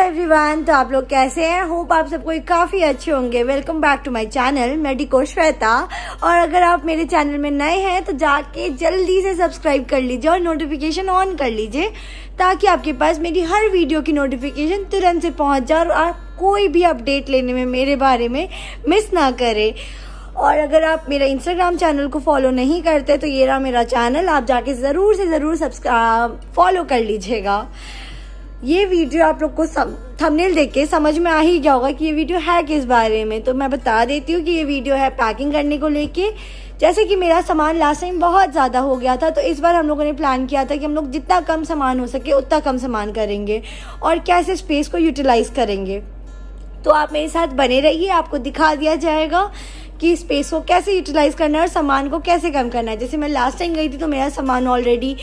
Everyone, तो आप लोग कैसे हैं? होप आप सब कोई काफ़ी अच्छे होंगे। Welcome back to my channel medico Shweta. और अगर आप मेरे चैनल में नए हैं तो जाके जल्दी से सब्सक्राइब कर लीजिए और नोटिफिकेशन ऑन कर लीजिए, ताकि आपके पास मेरी हर वीडियो की नोटिफिकेशन तुरंत से पहुंच जाए और आप कोई भी अपडेट लेने में मेरे बारे में मिस ना करें। और अगर आप मेरा इंस्टाग्राम चैनल को फॉलो नहीं करते तो ये रहा मेरा चैनल, आप जाके ज़रूर से ज़रूर सब्सक्राइब फॉलो कर लीजिएगा। ये वीडियो आप लोग को थंबनेल देख के समझ में आ ही गया होगा कि ये वीडियो है किस बारे में, तो मैं बता देती हूँ कि ये वीडियो है पैकिंग करने को लेके। जैसे कि मेरा सामान लास्ट टाइम बहुत ज़्यादा हो गया था, तो इस बार हम लोगों ने प्लान किया था कि हम लोग जितना कम सामान हो सके उतना कम सामान करेंगे और कैसे स्पेस को यूटिलाइज करेंगे। तो आप मेरे साथ बने रहिए, आपको दिखा दिया जाएगा कि स्पेस को कैसे यूटिलाइज करना है और सामान को कैसे कम करना है। जैसे मैं लास्ट टाइम गई थी तो मेरा सामान ऑलरेडी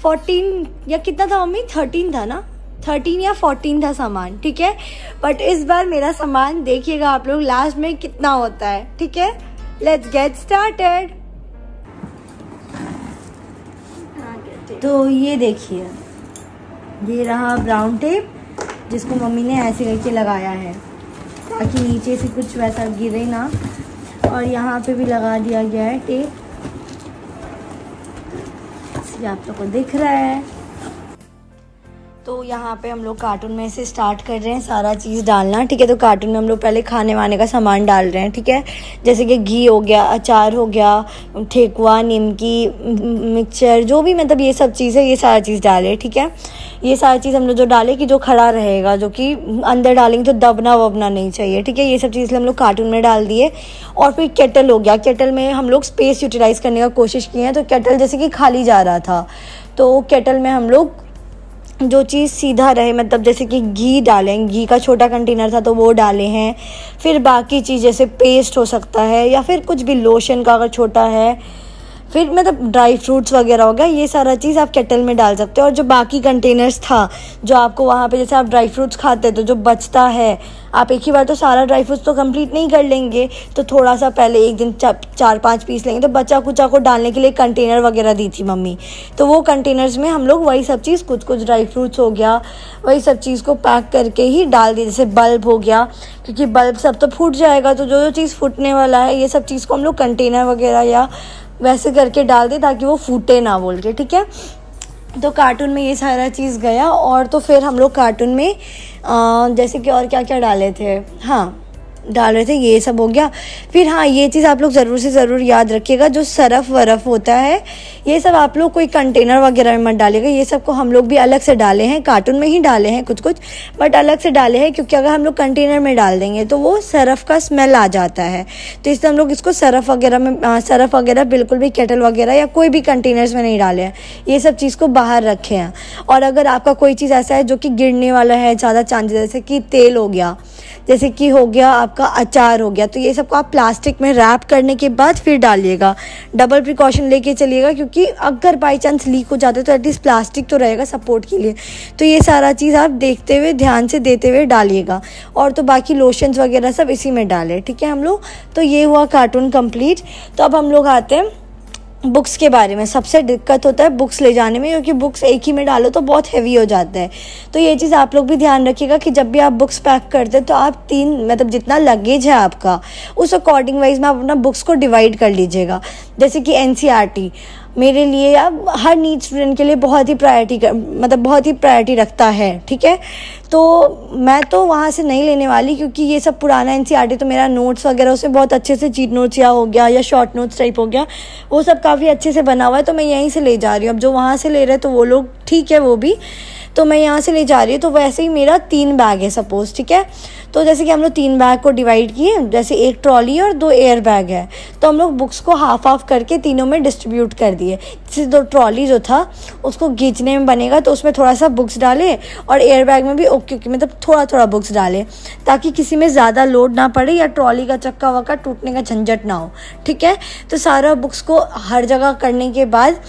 14 या कितना था मम्मी, 13 था ना, 13 या 14 था सामान, ठीक है। बट इस बार मेरा सामान देखिएगा आप लोग लास्ट में कितना होता है, ठीक है। Let's get started. तो ये देखिए, ये रहा ब्राउन टेप जिसको मम्मी ने ऐसे करके लगाया है ताकि नीचे से कुछ वैसा गिरे ना, और यहाँ पे भी लगा दिया गया है टेप, ये आप लोग को दिख रहा है। तो यहाँ पे हम लोग कार्टून में से स्टार्ट कर रहे हैं सारा चीज़ डालना, ठीक है। तो कार्टून में हम लोग पहले खाने वाने का सामान डाल रहे हैं, ठीक है। जैसे कि घी हो गया, अचार हो गया, ठेकुआ, निमकी, मिक्सचर, जो भी मतलब ये सब चीज़ है, ये सारा चीज़ डाले, ठीक है। ये सारी चीज़ हम लोग जो डाले कि जो खड़ा रहेगा, जो कि अंदर डालेंगे तो दबना वबना नहीं चाहिए, ठीक है। ये सब चीज़ हम लोग कार्टून में डाल दिए। और फिर केटल हो गया, केटल में हम लोग स्पेस यूटिलाइज करने का कोशिश किए हैं। तो केटल जैसे कि खाली जा रहा था, तो केटल में हम लोग जो चीज़ सीधा रहे, मतलब जैसे कि घी डालें, घी का छोटा कंटेनर था तो वो डाले हैं। फिर बाकी चीज़ जैसे पेस्ट हो सकता है या फिर कुछ भी लोशन का अगर छोटा है, फिर मतलब ड्राई फ्रूट्स वगैरह हो गया, ये सारा चीज़ आप केटल में डाल सकते हो। और जो बाकी कंटेनर्स था जो आपको वहाँ पे, जैसे आप ड्राई फ्रूट्स खाते तो जो बचता है, आप एक ही बार तो सारा ड्राई फ्रूट्स तो कंप्लीट नहीं कर लेंगे, तो थोड़ा सा पहले एक दिन 4-5 पीस लेंगे। तो बचा कुचा को डालने के लिए कंटेनर वगैरह दी थी मम्मी, तो वो कंटेनर्स में हम लोग वही सब चीज़, कुछ कुछ ड्राई फ्रूट्स हो गया, वही सब चीज़ को पैक करके ही डाल दी। जैसे बल्ब हो गया, क्योंकि बल्ब सब तो फूट जाएगा, तो जो जो चीज़ फूटने वाला है ये सब चीज़ को हम लोग कंटेनर वगैरह या वैसे करके डाल दे ताकि वो फूटे ना बोल के, ठीक है। तो कार्टून में ये सारा चीज़ गया। और तो फिर हम लोग कार्टून में जैसे कि और क्या क्या डाले थे, हाँ डाल रहे थे, ये सब हो गया। फिर हाँ, ये चीज़ आप लोग ज़रूर से ज़रूर याद रखिएगा, जो सरफ वरफ होता है ये सब आप लोग कोई कंटेनर वगैरह में मत डालिएगा। ये सब को हम लोग भी अलग से डाले हैं, कार्टून में ही डाले हैं कुछ कुछ, बट अलग से डाले हैं क्योंकि अगर हम लोग कंटेनर में डाल देंगे तो वो सरफ का स्मेल आ जाता है। तो इसलिए हम लोग इसको सरफ वगैरह बिल्कुल भी केटल वगैरह या कोई भी कंटेनर्स में नहीं डाले हैं, ये सब चीज़ को बाहर रखे हैं। और अगर आपका कोई चीज़ ऐसा है जो कि गिरने वाला है ज़्यादा चांसेस, जैसे कि तेल हो गया, जैसे कि हो गया आपका अचार हो गया, तो ये सबको आप प्लास्टिक में रैप करने के बाद फिर डालिएगा। डबल प्रिकॉशन लेके चलिएगा, क्योंकि अगर बाई चांस लीक हो जाते तो एटलीस्ट प्लास्टिक तो रहेगा सपोर्ट के लिए। तो ये सारा चीज़ आप देखते हुए, ध्यान से देते हुए डालिएगा। और तो बाकी लोशंस वगैरह सब इसी में डालें, ठीक है हम लोग। तो ये हुआ कार्टून कंप्लीट। तो अब हम लोग आते हैं बुक्स के बारे में। सबसे दिक्कत होता है बुक्स ले जाने में, क्योंकि बुक्स एक ही में डालो तो बहुत हैवी हो जाता है। तो ये चीज़ आप लोग भी ध्यान रखिएगा कि जब भी आप बुक्स पैक करते हैं तो आप 3 मतलब जितना लगेज है आपका उस अकॉर्डिंग वाइज में आप अपना बुक्स को डिवाइड कर लीजिएगा। जैसे कि NCERT मेरे लिए या हर नीट स्टूडेंट के लिए बहुत ही प्रायोरिटी रखता है, ठीक है। तो मैं तो वहाँ से नहीं लेने वाली, क्योंकि ये सब पुराना NCERT, तो मेरा नोट्स वगैरह उसमें बहुत अच्छे से चीट नोट्स या हो गया या शॉर्ट नोट्स टाइप हो गया, वो सब काफ़ी अच्छे से बना हुआ है, तो मैं यहीं से ले जा रही हूँ। अब जो वहाँ से ले रहे हैं तो वो लोग ठीक है, वो भी, तो मैं यहाँ से ले जा रही हूँ। तो वैसे ही मेरा 3 बैग है सपोज़, ठीक है। तो जैसे कि हम लोग 3 बैग को डिवाइड किए, जैसे 1 ट्रॉली और 2 एयर बैग है, तो हम लोग बुक्स को हाफ करके तीनों में डिस्ट्रीब्यूट कर दिए। जैसे 2 ट्रॉली जो था उसको खींचने में बनेगा तो उसमें थोड़ा सा बुक्स डाले, और एयर बैग में भी ओके मतलब थोड़ा थोड़ा बुक्स डाले, ताकि किसी में ज़्यादा लोड ना पड़े या ट्रॉली का चक्का वक्का टूटने का झंझट ना हो, ठीक है। तो सारा बुक्स को हर जगह करने के बाद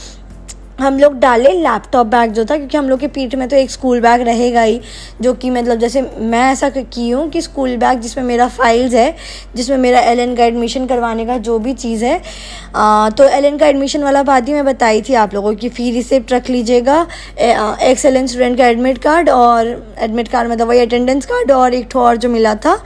हम लोग डाले लैपटॉप बैग जो था, क्योंकि हम लोग के पीठ में तो एक स्कूल बैग रहेगा ही, जो कि मतलब जैसे मैं ऐसा की हूँ कि स्कूल बैग जिसमें मेरा फाइल्स है, जिसमें मेरा एलन का एडमिशन करवाने का जो भी चीज़ है, तो एलन का एडमिशन वाला बात ही मैं बताई थी आप लोगों की। फ़ी रिसिप्ट रख लीजिएगा, एक्सेलेंस स्टूडेंट का एडमिट कार्ड, और एडमिट कार्ड मतलब वही अटेंडेंस कार्ड, और एक और जो मिला था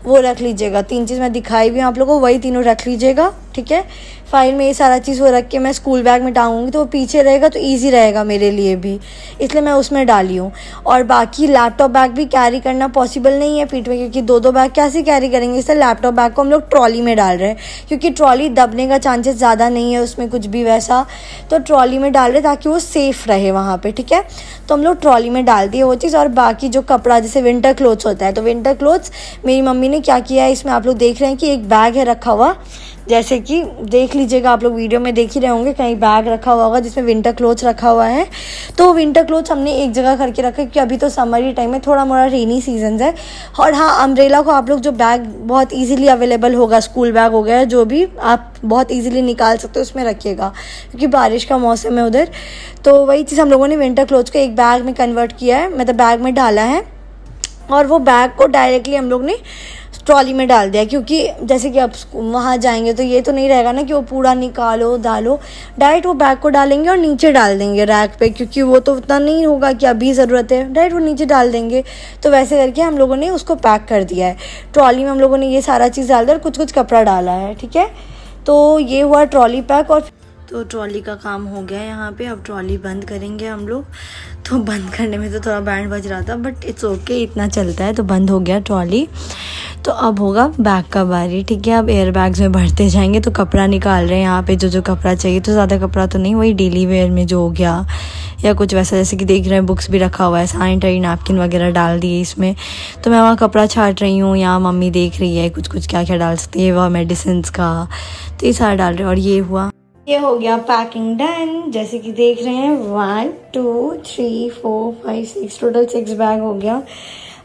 वो रख लीजिएगा। 3 चीज़ मैं दिखाई भी हूँ आप लोगों को, वही तीनों रख लीजिएगा, ठीक है। फाइल में ये सारा चीज़ वो रख के मैं स्कूल बैग में टांगूंगी तो वो पीछे रहेगा, तो इजी रहेगा मेरे लिए भी, इसलिए मैं उसमें डाली हूँ। और बाकी लैपटॉप बैग भी कैरी करना पॉसिबल नहीं है पीठ में, क्योंकि 2-2 बैग कैसे कैरी करेंगे, इसलिए लैपटॉप बैग को हम लोग ट्रॉली में डाल रहे हैं, क्योंकि ट्रॉली दबने का चांसेस ज़्यादा नहीं है उसमें कुछ भी वैसा, तो ट्रॉली में डाल रहे ताकि वो सेफ़ रहे वहाँ पर, ठीक है। तो हम लोग ट्रॉली में डाल दिए वो चीज़। और बाकी जो कपड़ा जैसे विंटर क्लोथ्स होता है, तो विंटर क्लोथ्स मेरी मम्मी ने क्या किया है, इसमें आप लोग देख रहे हैं कि एक बैग है रखा हुआ, जैसे कि देख लीजिएगा, आप लोग वीडियो में देख ही रहे होंगे, कहीं बैग रखा हुआ होगा जिसमें विंटर क्लोथ्स रखा हुआ है। तो विंटर क्लोथ्स हमने एक जगह करके रखा, क्योंकि अभी तो समर ही टाइम है, थोड़ा मोड़ा रेनी सीजन है। और हाँ, अम्ब्रेला को आप लोग जो बैग बहुत ईजिली अवेलेबल होगा, स्कूल बैग हो गया, जो भी आप बहुत ईजिली निकाल सकते हो उसमें रखिएगा, क्योंकि बारिश का मौसम है उधर। तो वही चीज़ हम लोगों ने विंटर क्लोथ्स को एक बैग में कन्वर्ट किया है, मतलब बैग में डाला है, और वो बैग को डायरेक्टली हम लोग ने ट्रॉली में डाल दिया, क्योंकि जैसे कि अब वहाँ जाएंगे तो ये तो नहीं रहेगा ना कि वो पूरा निकालो डालो, डायरेक्ट वो बैग को डालेंगे और नीचे डाल देंगे रैक पे, क्योंकि वो तो उतना नहीं होगा कि अभी ज़रूरत है, डायरेक्ट वो नीचे डाल देंगे। तो वैसे करके हम लोगों ने उसको पैक कर दिया है। ट्रॉली में हम लोगों ने ये सारा चीज़ डाल दिया और कुछ कुछ कपड़ा डाला है, ठीक है। तो ये हुआ ट्रॉली पैक। और तो ट्रॉली का काम हो गया यहाँ पे, अब ट्रॉली बंद करेंगे हम लोग। तो बंद करने में तो थोड़ा बैंड बज रहा था, बट इट्स ओके, इतना चलता है। तो बंद हो गया ट्रॉली। तो अब होगा बैग का बारी, ठीक है। अब एयर बैग्स में भरते जाएंगे। तो कपड़ा निकाल रहे हैं यहाँ पे, जो जो कपड़ा चाहिए, तो ज़्यादा कपड़ा तो नहीं, वही डेली वेयर में जो हो गया या कुछ वैसा, जैसे कि देख रहे हैं बुक्स भी रखा हुआ है, सैनिटरी नैपकिन वगैरह डाल दिए इसमें। तो मैं वहाँ कपड़ा छाट रही हूँ, यहाँ मम्मी देख रही है कुछ कुछ क्या क्या डाल सकती है, वह मेडिसिन का, तो ये सारा डाल रहे हैं। और ये हुआ, ये हो गया पैकिंग डन, जैसे कि देख रहे हैं 1 2 3 4 5 6 टोटल 6 बैग हो गया।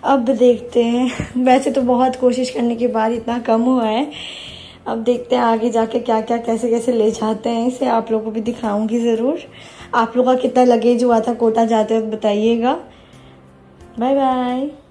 अब देखते हैं, वैसे तो बहुत कोशिश करने के बाद इतना कम हुआ है, अब देखते हैं आगे जाके क्या क्या कैसे कैसे ले जाते हैं इसे, आप लोगों को भी दिखाऊंगी ज़रूर। आप लोगों का कितना लगेज हुआ था कोटा जाते वक्त बताइएगा। Bye bye.